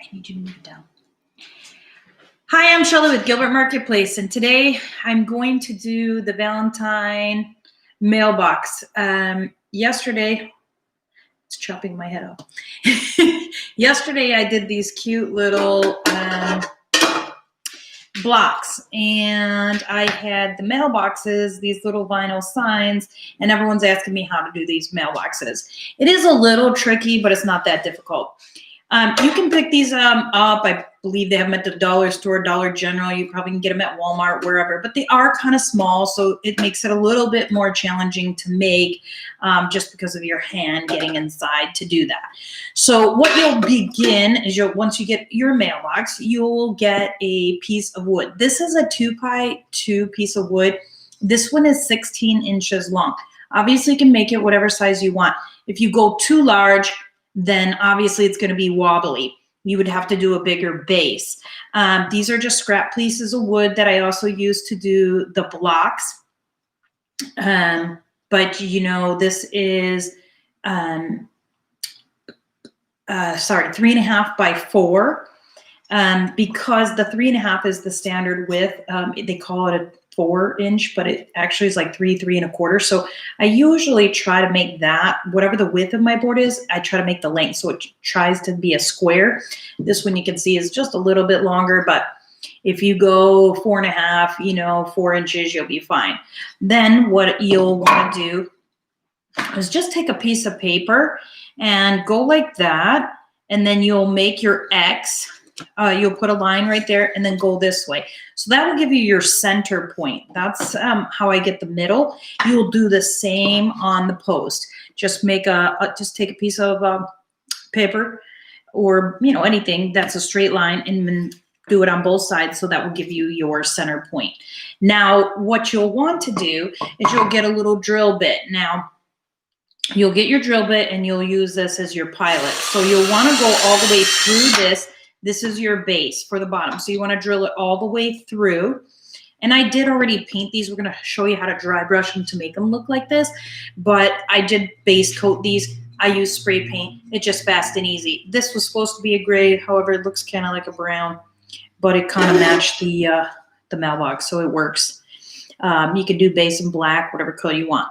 I need you to move it down. Hi, I'm Shelley with Gilbert Marketplace, and today I'm going to do the Valentine Mailbox. Yesterday, it's chopping my head off. Yesterday, I did these cute little blocks, and I had the mailboxes, these little vinyl signs, and everyone's asking me how to do these mailboxes. It is a little tricky, but it's not that difficult. You can pick these up. I believe they have them at the dollar store, Dollar General. You probably can get them at Walmart, wherever. But they are kind of small, so it makes it a little bit more challenging to make just because of your hand getting inside to do that. So what you'll begin is once you get your mailbox, you'll get a piece of wood. This is a 2x2 piece of wood. This one is 16 inches long. Obviously, you can make it whatever size you want. If you go too large, then obviously it's going to be wobbly. You would have to do a bigger base. These are just scrap pieces of wood that I also use to do the blocks. But you know, this is, 3.5 by 4. Because the 3.5 is the standard width. They call it a 4-inch, but it actually is like 3.25. So I usually try to make that, whatever the width of my board is, I try to make the length. So it tries to be a square. This one you can see is just a little bit longer, but if you go 4.5, 4 inches, you'll be fine. Then what you'll want to do is just take a piece of paper and go like that. And then you'll make your X. You'll put a line right there and then go this way. So that will give you your center point. That's how I get the middle. You'll do the same on the post. Just make just take a piece of paper or anything that's a straight line and then do it on both sides. So that will give you your center point. Now, what you'll want to do is you'll get a little drill bit. Now, you'll get your drill bit and you'll use this as your pilot. So you'll want to go all the way through this. This is your base for the bottom. So you want to drill it all the way through. And I did already paint these. We're going to show you how to dry brush them to make them look like this. But I did base coat these. I use spray paint. It's just fast and easy. This was supposed to be a gray. However, it looks kind of like a brown. But it kind of matched the mailbox. So it works. You can do base in black, whatever color you want.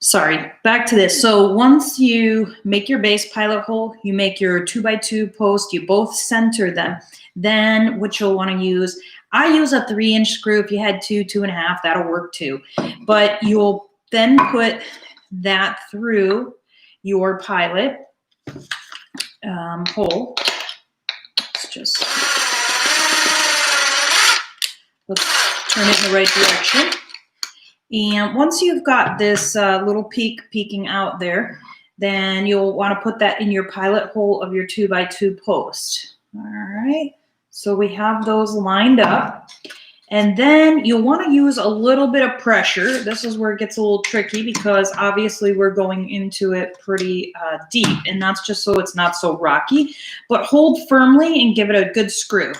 Sorry, back to this. So once you make your base pilot hole, you make your 2x2 post, you both center them. Then what you'll want to use, I use a 3-inch screw. If you had 2.5, that'll work too. But you'll then put that through your pilot hole. Let's turn it in the right direction. And once you've got this little peak peeking out there, then you'll want to put that in your pilot hole of your 2x2 post. All right, so we have those lined up. And then you'll want to use a little bit of pressure. This is where it gets a little tricky because obviously we're going into it pretty deep. And that's just so it's not so rocky. But hold firmly and give it a good screw.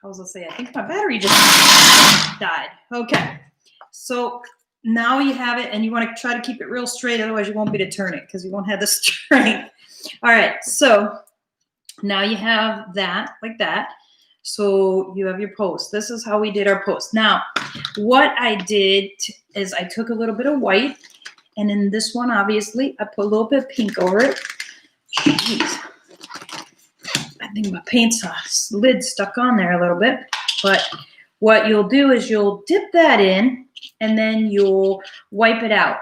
I was gonna say, I think my battery just died. Okay, so now you have it, and you want to try to keep it real straight, otherwise you won't be able to turn it because you won't have the strength. All right, so now you have that like that. So you have your post. This is how we did our post. Now, what I did is I took a little bit of white, and in this one, obviously, I put a little bit of pink over it. Jeez. I think my paint's lid stuck on there a little bit, but what you'll do is you'll dip that in and then you'll wipe it out.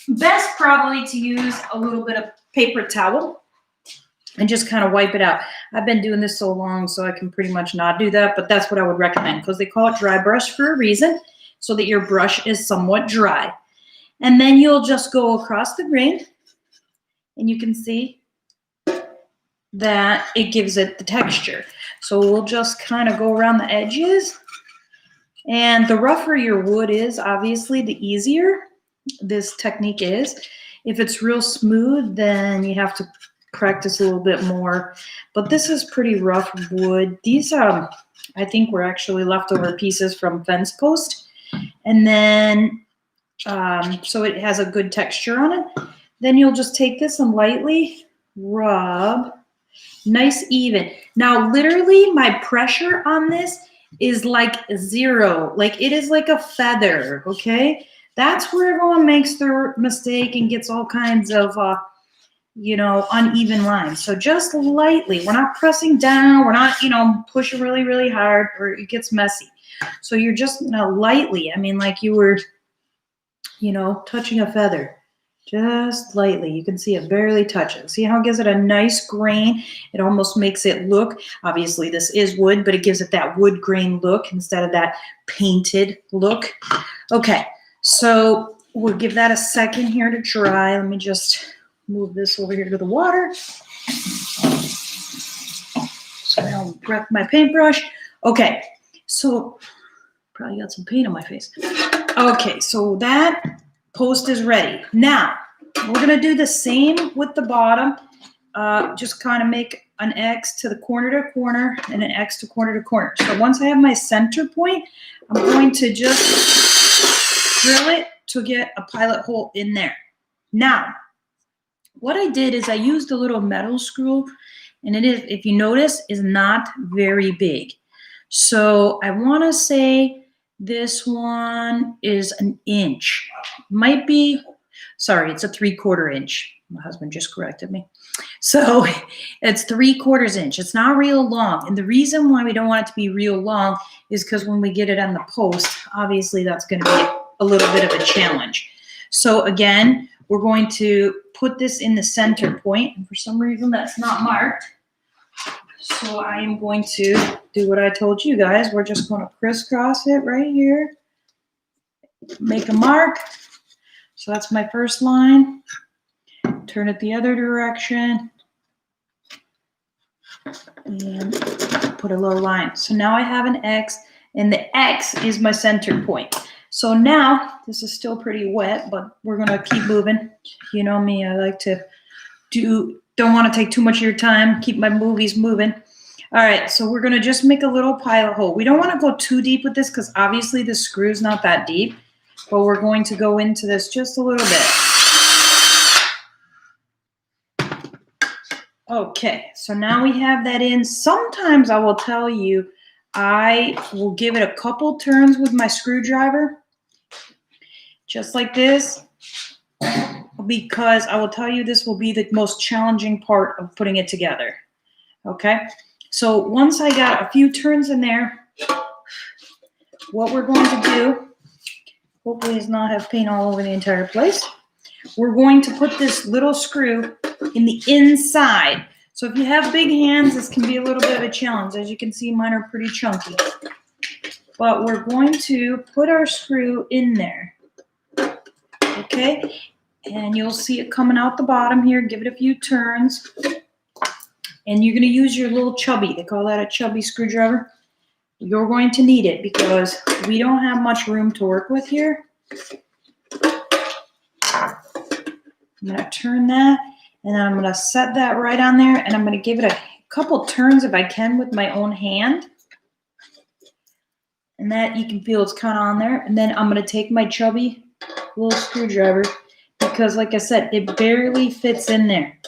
Best probably to use a little bit of paper towel and just kind of wipe it out. I've been doing this so long, so I can pretty much not do that, but that's what I would recommend because they call it dry brush for a reason, so that your brush is somewhat dry. And then you'll just go across the grain and you can see that it gives it the texture. So we'll just kind of go around the edges. And the rougher your wood is, obviously, the easier this technique is. If it's real smooth, then you have to practice a little bit more. But this is pretty rough wood. These, I think, were actually leftover pieces from fence post. And then so it has a good texture on it. Then you'll just take this and lightly rub, nice even. Now, literally, my pressure on this is like 0. Like it is like a feather, okay? That's where everyone makes their mistake and gets all kinds of, uneven lines. So just lightly, we're not pressing down. We're not, pushing really, really hard or it gets messy. So you're just lightly, like you were, touching a feather. Just lightly. You can see it barely touches. See how it gives it a nice grain? It almost makes it look, obviously this is wood, but it gives it that wood grain look instead of that painted look. Okay, so we'll give that a second here to dry. Let me just move this over here to the water so I don't wreck my paintbrush. Okay, so probably got some paint on my face. Okay, so that post is ready. Now, we're going to do the same with the bottom. Just kind of make an X to the corner to corner and an X to corner to corner. So once I have my center point, I'm going to just drill it to get a pilot hole in there. Now, what I did is I used a little metal screw, and it is, if you notice, is not very big. So I want to say this one is an inch. Might be, sorry, it's a 3/4 inch. My husband just corrected me. So it's 3/4 inch. It's not real long. And the reason why we don't want it to be real long is because when we get it on the post, obviously that's going to be a little bit of a challenge. So again, we're going to put this in the center point. And for some reason, that's not marked. So I am going to do what I told you guys. We're just going to crisscross it right here. Make a mark. So that's my first line. Turn it the other direction. And put a little line. So now I have an X, and the X is my center point. So now, this is still pretty wet, but we're going to keep moving. You know me, I like to don't want to take too much of your time, keep my movies moving. All right, so we're going to just make a little pilot hole. We don't want to go too deep with this because obviously the screw's not that deep, but we're going to go into this just a little bit. Okay, so now we have that in. Sometimes I will tell you, I will give it a couple turns with my screwdriver, just like this, because I will tell you this will be the most challenging part of putting it together. Okay, so once I got a few turns in there, what we're going to do, hopefully is not have paint all over the entire place, we're going to put this little screw in the inside. So if you have big hands, this can be a little bit of a challenge. As you can see, mine are pretty chunky. But we're going to put our screw in there. Okay, and you'll see it coming out the bottom here. Give it a few turns. And you're going to use your little chubby. They call that a chubby screwdriver. You're going to need it because we don't have much room to work with here. I'm going to turn that, and then I'm going to set that right on there, and I'm going to give it a couple turns if I can with my own hand. And that you can feel it's kind of on there. And then I'm going to take my chubby little screwdriver because, like I said, it barely fits in there.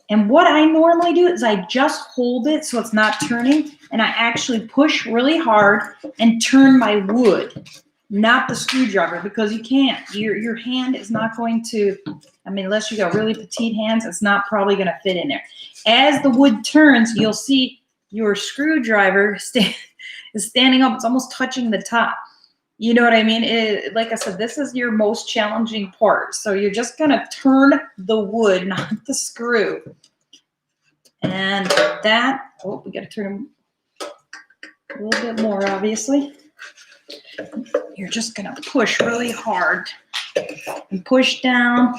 And what I normally do is I just hold it so it's not turning, and I actually push really hard and turn my wood, not the screwdriver, because you can't. Your hand is not going to, unless you got really petite hands, it's not probably going to fit in there. As the wood turns, you'll see your screwdriver is standing up. It's almost touching the top. You know what I mean? Like I said, this is your most challenging part. So you're just going to turn the wood, not the screw. And that, we got to turn a little bit more, obviously. You're just going to push really hard and push down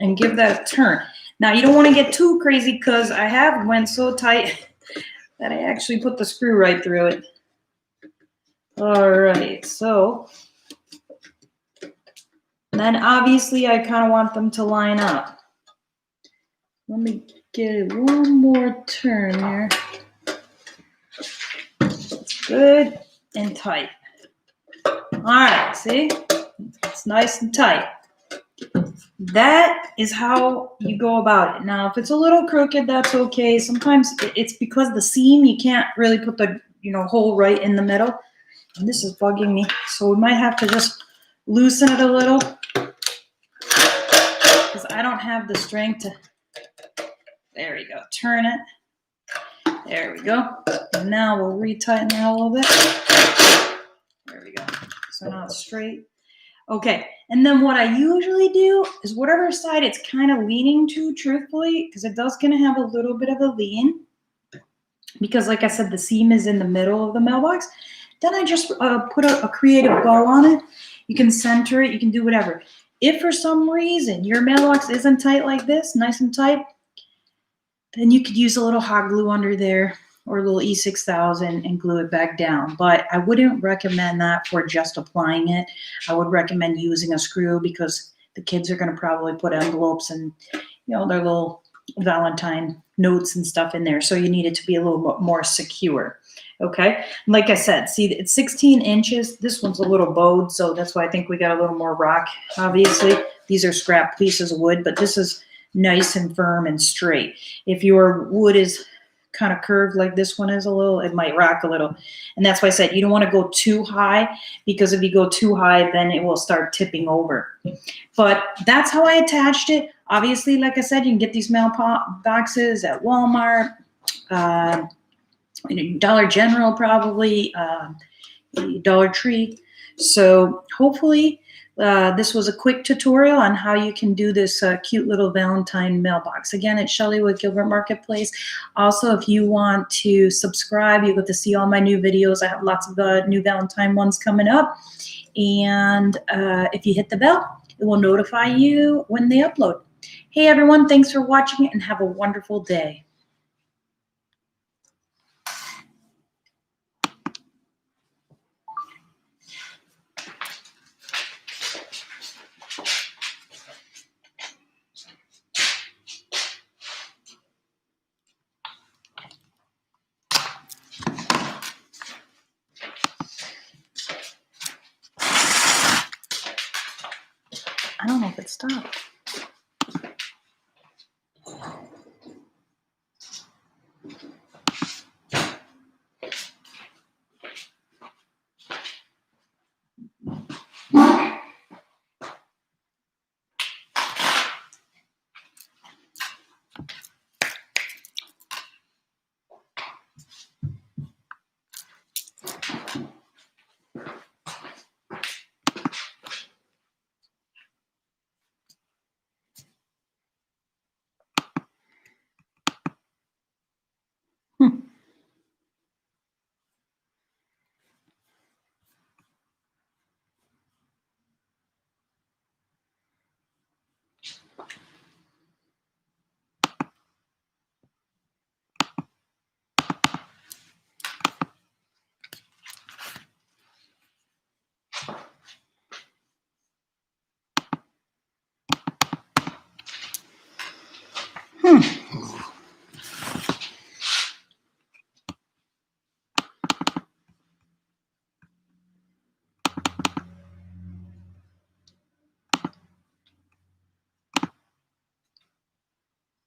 and give that a turn. Now, you don't want to get too crazy because I have went so tight that I actually put the screw right through it. All right, so then obviously I kind of want them to line up. Let me get it one more turn here. It's good and tight. All right, see? It's nice and tight. That is how you go about it. Now, if it's a little crooked, that's okay. Sometimes it's because the seam, you can't really put the hole right in the middle. And this is bugging me. So we might have to just loosen it a little because I don't have the strength to, there we go, turn it. There we go. And now we'll retighten that a little bit. There we go. So now it's straight. Okay, and then what I usually do is whatever side it's kind of leaning to, truthfully, because it does going to have a little bit of a lean, because like I said, the seam is in the middle of the mailbox. Then I just put a creative bow on it. You can center it, you can do whatever. If for some reason your mailbox isn't tight like this, nice and tight, then you could use a little hot glue under there or a little E6000 and glue it back down. But I wouldn't recommend that for just applying it. I would recommend using a screw because the kids are going to probably put envelopes and their little Valentine notes and stuff in there. So you need it to be a little bit more secure. Okay. Like I said, see, it's 16 inches. This one's a little bowed, so that's why I think we got a little more rock. Obviously, these are scrap pieces of wood, but this is nice and firm and straight. If your wood is kind of curved like this one is a little, it might rock a little. And that's why I said you don't want to go too high, because if you go too high, then it will start tipping over. But that's how I attached it. Obviously, like I said, you can get these mailboxes at Walmart, Dollar General, probably, Dollar Tree. So hopefully this was a quick tutorial on how you can do this cute little Valentine mailbox. Again, it's Shelly with Gilbert Marketplace. Also, if you want to subscribe, you get to see all my new videos. I have lots of new Valentine ones coming up. And if you hit the bell, it will notify you when they upload. Hey, everyone, thanks for watching and have a wonderful day. I don't know if it stopped.